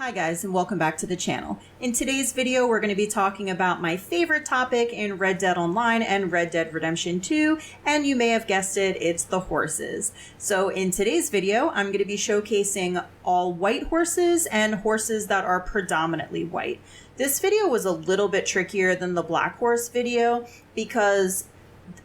Hi guys, and welcome back to the channel. In today's video, we're going to be talking about my favorite topic in Red Dead Online and Red Dead Redemption 2, and you may have guessed it, it's the horses. So in today's video, I'm going to be showcasing all white horses and horses that are predominantly white. This video was a little bit trickier than the black horse video because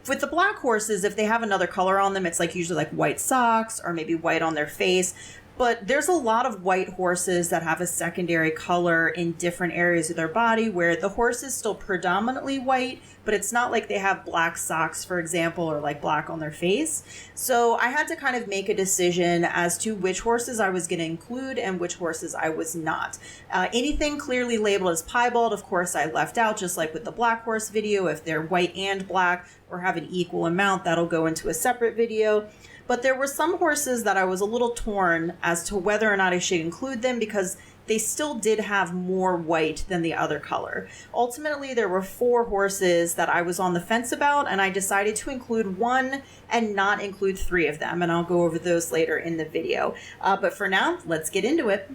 with the black horses, if they have another color on them, it's like usually like white socks or maybe white on their face. But there's a lot of white horses that have a secondary color in different areas of their body where the horse is still predominantly white, but it's not like they have black socks, for example, or like black on their face. So I had to kind of make a decision as to which horses I was going to include and which horses I was not. Anything clearly labeled as piebald, of course, I left out, just like with the black horse video. If they're white and black or have an equal amount, that'll go into a separate video. But there were some horses that I was a little torn as to whether or not I should include them because they still did have more white than the other color. Ultimately, there were 4 horses that I was on the fence about, and I decided to include 1 and not include 3 of them, and I'll go over those later in the video. But for now, let's get into it.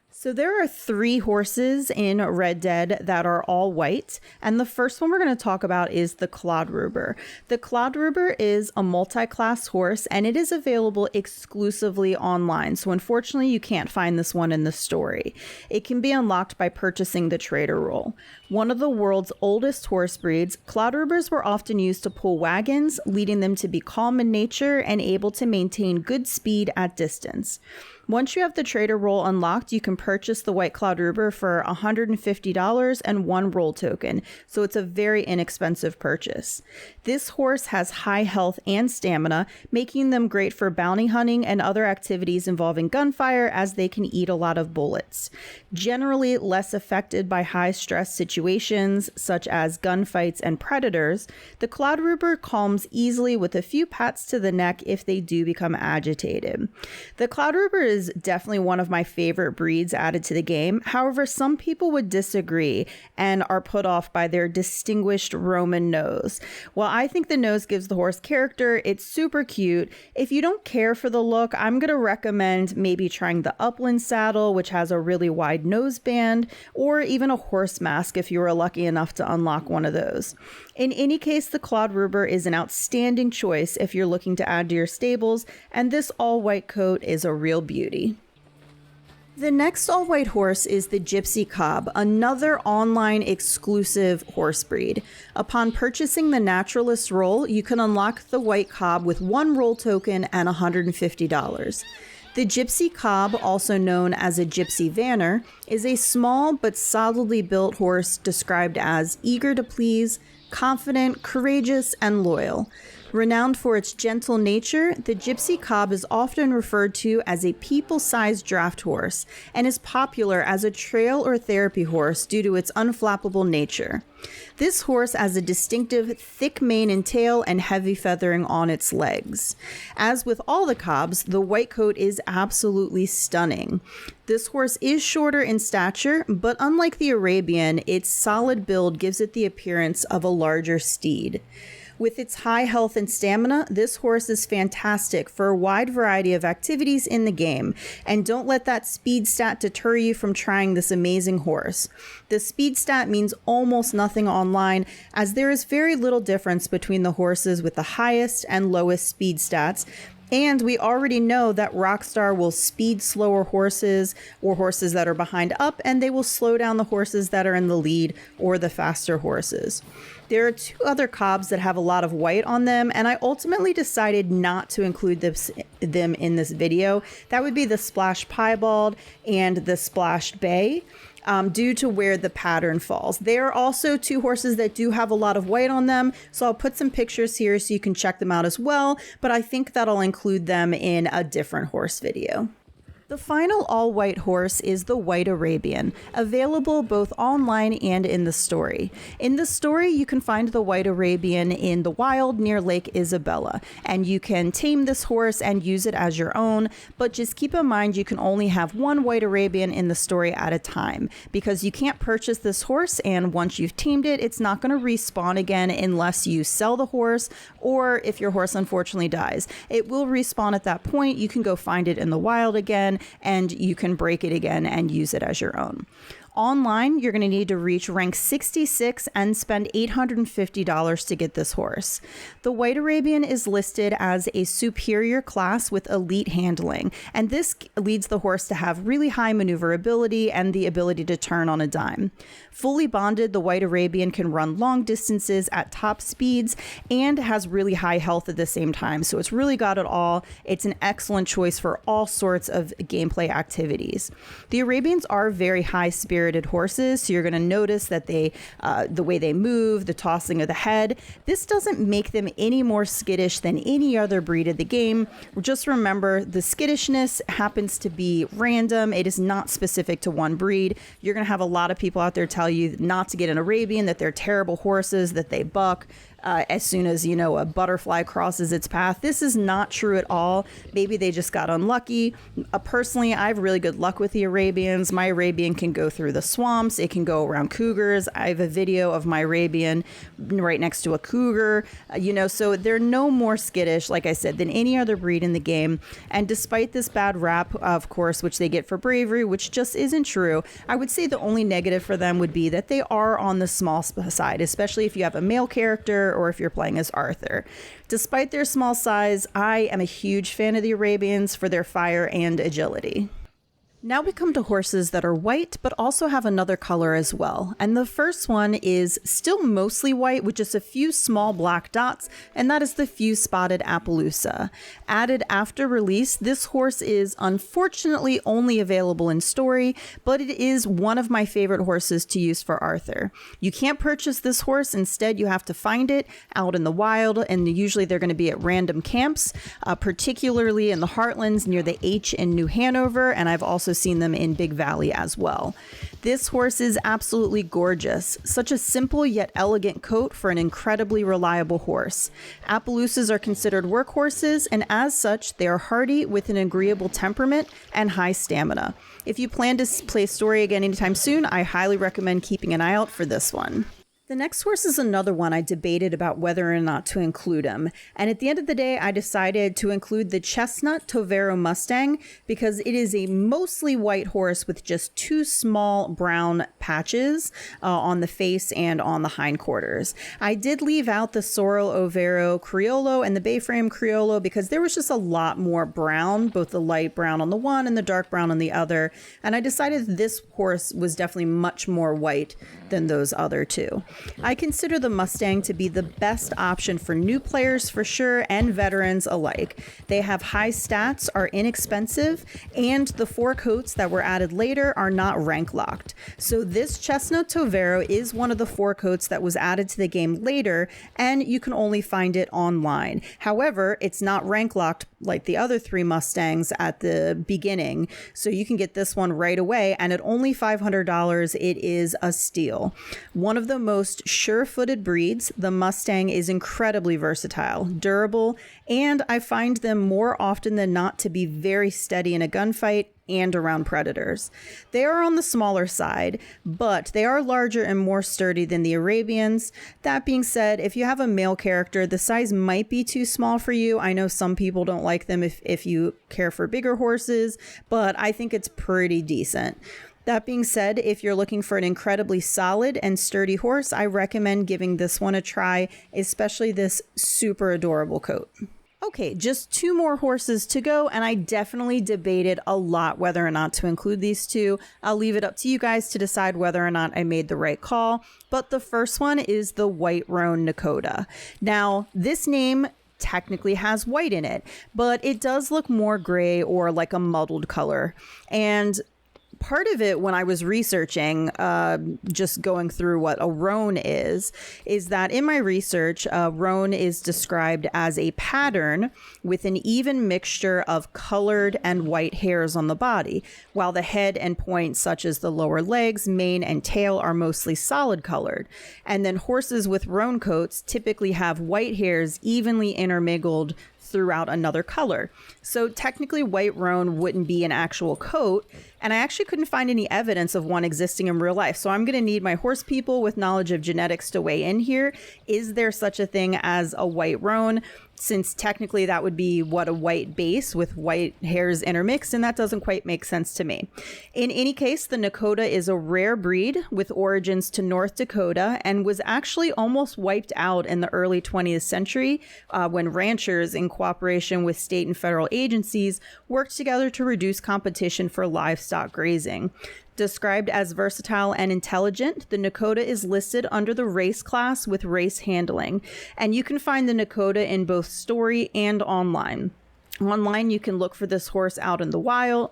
So there are 3 horses in Red Dead that are all white, and the first one we're going to talk about is the Kladruber. The Kladruber is a multi-class horse, and it is available exclusively online, so unfortunately you can't find this one in the story. It can be unlocked by purchasing the trader role. One of the world's oldest horse breeds, Kladrubers were often used to pull wagons, leading them to be calm in nature and able to maintain good speed at distance. Once you have the trader role unlocked, you can purchase the white Kladruber for $150 and 1 role token, so it's a very inexpensive purchase. This horse has high health and stamina, making them great for bounty hunting and other activities involving gunfire as they can eat a lot of bullets. Generally less affected by high stress situations such as gunfights and predators, the Kladruber calms easily with a few pats to the neck if they do become agitated. The Kladruber is definitely one of my favorite breeds added to the game. However, some people would disagree and are put off by their distinguished Roman nose. While I think the nose gives the horse character, it's super cute. If you don't care for the look, I'm going to recommend maybe trying the Upland saddle, which has a really wide nose band, or even a horse mask if you were lucky enough to unlock one of those. In any case, the Kladruber is an outstanding choice if you're looking to add to your stables, and this all-white coat is a real beauty. The next all-white horse is the Gypsy Cob, another online exclusive horse breed. Upon purchasing the naturalist role, you can unlock the white cob with 1 role token and $150. The Gypsy Cob, also known as a Gypsy Vanner, is a small but solidly built horse described as eager to please, confident, courageous, and loyal. Renowned for its gentle nature, the Gypsy Cob is often referred to as a people-sized draft horse and is popular as a trail or therapy horse due to its unflappable nature. This horse has a distinctive thick mane and tail and heavy feathering on its legs. As with all the cobs, the white coat is absolutely stunning. This horse is shorter in stature, but unlike the Arabian, its solid build gives it the appearance of a larger steed. With its high health and stamina, this horse is fantastic for a wide variety of activities in the game, and don't let that speed stat deter you from trying this amazing horse. The speed stat means almost nothing online, as there is very little difference between the horses with the highest and lowest speed stats. And we already know that Rockstar will speed slower horses or horses that are behind up, and they will slow down the horses that are in the lead or the faster horses. There are 2 other cobs that have a lot of white on them, and I ultimately decided not to include them in this video. That would be the Splashed Piebald and the Splashed Bay. Due to where the pattern falls. There are also 2 horses that do have a lot of white on them, so I'll put some pictures here so you can check them out as well, but I think that I'll include them in a different horse video. The final all-white horse is the White Arabian, available both online and in the story. In the story, you can find the White Arabian in the wild near Lake Isabella, and you can tame this horse and use it as your own, but just keep in mind you can only have 1 White Arabian in the story at a time, because you can't purchase this horse, and once you've tamed it, it's not going to respawn again unless you sell the horse, or if your horse unfortunately dies. It will respawn at that point. You can go find it in the wild again, again, and you can break it again and use it as your own. Online, you're going to need to reach rank 66 and spend $850 to get this horse. The White Arabian is listed as a superior class with elite handling, and this leads the horse to have really high maneuverability and the ability to turn on a dime. Fully bonded, the White Arabian can run long distances at top speeds and has really high health at the same time, so it's really got it all. It's an excellent choice for all sorts of gameplay activities. The Arabians are very high-spirited horses, so you're going to notice that they the way they move, the tossing of the head. This doesn't make them any more skittish than any other breed of the game. Just remember, the skittishness happens to be random. It is not specific to one breed. You're going to have a lot of people out there tell you not to get an Arabian, that they're terrible horses, that they buck as soon as, a butterfly crosses its path. This is not true at all. Maybe they just got unlucky. Personally, I have really good luck with the Arabians. My Arabian can go through the swamps. It can go around cougars. I have a video of my Arabian right next to a cougar, so they're no more skittish, like I said, than any other breed in the game. And despite this bad rap, of course, which they get for bravery, which just isn't true, I would say the only negative for them would be that they are on the small side, especially if you have a male character or if you're playing as Arthur. Despite their small size, I am a huge fan of the Arabians for their fire and agility. Now we come to horses that are white, but also have another color as well. And the first one is still mostly white with just a few small black dots, and that is the few-spotted Appaloosa. Added after release, this horse is unfortunately only available in story, but it is one of my favorite horses to use for Arthur. You can't purchase this horse. Instead, you have to find it out in the wild, and usually they're going to be at random camps, particularly in the Heartlands near the H in New Hanover, and I've also seen them in Big Valley as well. This horse is absolutely gorgeous. Such a simple yet elegant coat for an incredibly reliable horse. Appaloosas are considered workhorses, and as such, they are hardy with an agreeable temperament and high stamina. If you plan to play story again anytime soon, I highly recommend keeping an eye out for this one. The next horse is another one I debated about whether or not to include him, and at the end of the day I decided to include the Chestnut Tovero Mustang because it is a mostly white horse with just two small brown patches on the face and on the hindquarters. I did leave out the Sorrel Overo Criollo and the Bayframe Criollo because there was just a lot more brown, both the light brown on the one and the dark brown on the other, and I decided this horse was definitely much more white than those other two. I consider the Mustang to be the best option for new players for sure and veterans alike. They have high stats, are inexpensive, and the 4 coats that were added later are not rank locked. So this Chestnut Tovero is one of the 4 coats that was added to the game later, and you can only find it online. However, it's not rank locked like the other 3 Mustangs at the beginning, so you can get this one right away, and at only $500, it is a steal. One of the most sure-footed breeds, the Mustang is incredibly versatile, durable, and I find them more often than not to be very steady in a gunfight and around predators. They are on the smaller side, but they are larger and more sturdy than the Arabians. That being said, if you have a male character, the size might be too small for you. I know some people don't like them if you care for bigger horses, but I think it's pretty decent. That being said, if you're looking for an incredibly solid and sturdy horse, I recommend giving this one a try, especially this super adorable coat. Okay, just 2 more horses to go, and I definitely debated a lot whether or not to include these 2. I'll leave it up to you guys to decide whether or not I made the right call, but the first one is the White Roan Nokota. Now, this name technically has white in it, but it does look more gray or like a muddled color, and part of it when I was researching, just going through what a roan is that in my research, roan is described as a pattern with an even mixture of colored and white hairs on the body, while the head and points such as the lower legs, mane, and tail are mostly solid colored. And then horses with roan coats typically have white hairs evenly intermingled threw out another color. So technically white roan wouldn't be an actual coat, and I actually couldn't find any evidence of one existing in real life. So I'm going to need my horse people with knowledge of genetics to weigh in here. Is there such a thing as a white roan? Since technically that would be what, a white base with white hairs intermixed, and that doesn't quite make sense to me. In any case, the Nokota is a rare breed with origins to North Dakota and was actually almost wiped out in the early 20th century when ranchers, in cooperation with state and federal agencies, worked together to reduce competition for livestock grazing. Described as versatile and intelligent, the Nokota is listed under the race class with race handling, and you can find the Nokota in both story and online. Online, you can look for this horse out in the wild.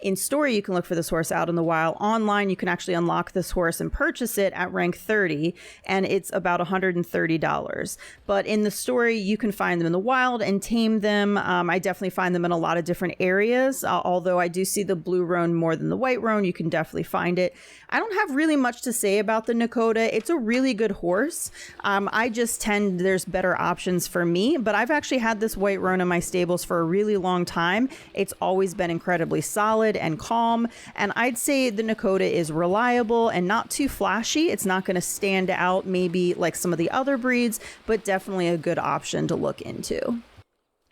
In story, you can look for this horse out in the wild. Online, you can actually unlock this horse and purchase it at rank 30, and it's about $130. But in the story, you can find them in the wild and tame them. I definitely find them in a lot of different areas. Although I do see the blue roan more than the white roan, you can definitely find it. I don't have really much to say about the Nokota. It's a really good horse. I just there's better options for me, but I've actually had this white roan in my stables for a really long time. It's always been incredibly solid and calm, and I'd say the Nokota is reliable and not too flashy. It's not going to stand out maybe like some of the other breeds, but definitely a good option to look into.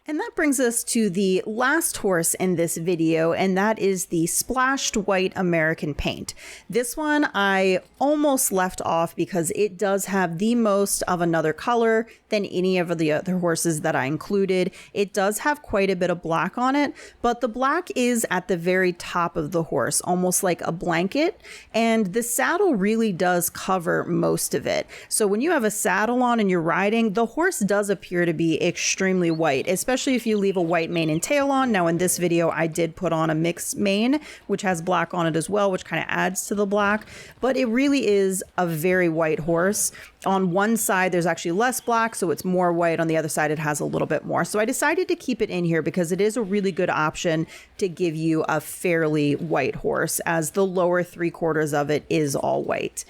And that brings us to the last horse in this video, and that is the splashed white American paint. This one I almost left off because it does have the most of another color than any of the other horses that I included. It does have quite a bit of black on it, but the black is at the very top of the horse, almost like a blanket, and the saddle really does cover most of it. So when you have a saddle on and you're riding, the horse does appear to be extremely white, especially if you leave a white mane and tail on. Now in this video, I did put on a mixed mane, which has black on it as well, which kind of adds to the black, but it really is a very white horse. On one side, there's actually less black, so it's more white. On the other side, it has a little bit more. So I decided to keep it in here because it is a really good option to give you a fairly white horse, as the lower 3/4 of it is all white.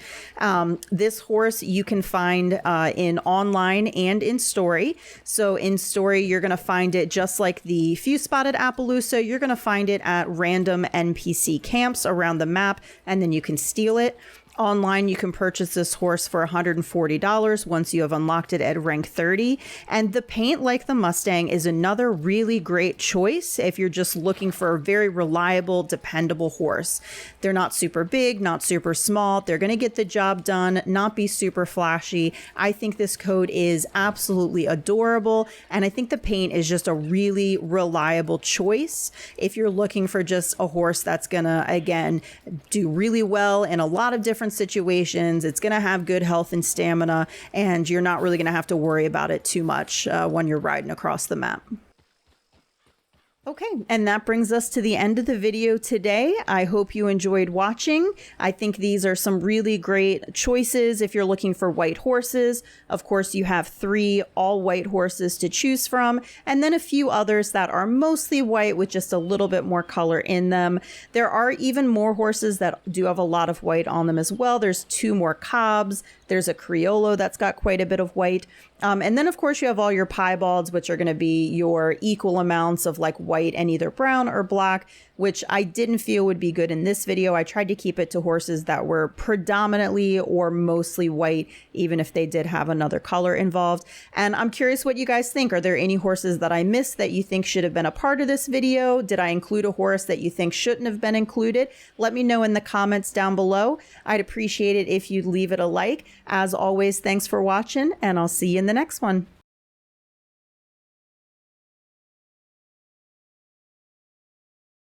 This horse you can find in online and in story. So in story, you're going to find it just like the few spotted Appaloosa. You're going to find it at random NPC camps around the map, and then you can steal it. Online, you can purchase this horse for $140 once you have unlocked it at rank 30. And the paint, like the Mustang, is another really great choice if you're just looking for a very reliable, dependable horse. They're not super big, not super small. They're going to get the job done, not be super flashy. I think this coat is absolutely adorable, and I think the paint is just a really reliable choice if you're looking for just a horse that's going to, again, do really well in a lot of different situations. It's going to have good health and stamina, and you're not really going to have to worry about it too much when you're riding across the map. Okay, and that brings us to the end of the video today. I hope you enjoyed watching. I think these are some really great choices if you're looking for white horses. Of course, you have 3 all white horses to choose from, and then a few others that are mostly white with just a little bit more color in them. There are even more horses that do have a lot of white on them as well. There's 2 more Cobs. There's a Criollo that's got quite a bit of white. And then, of course, you have all your piebalds, which are going to be your equal amounts of like white and either brown or black, which I didn't feel would be good in this video. I tried to keep it to horses that were predominantly or mostly white, even if they did have another color involved. And I'm curious what you guys think. Are there any horses that I missed that you think should have been a part of this video? Did I include a horse that you think shouldn't have been included? Let me know in the comments down below. I'd appreciate it if you'd leave it a like. As always, thanks for watching, and I'll see you in the next one.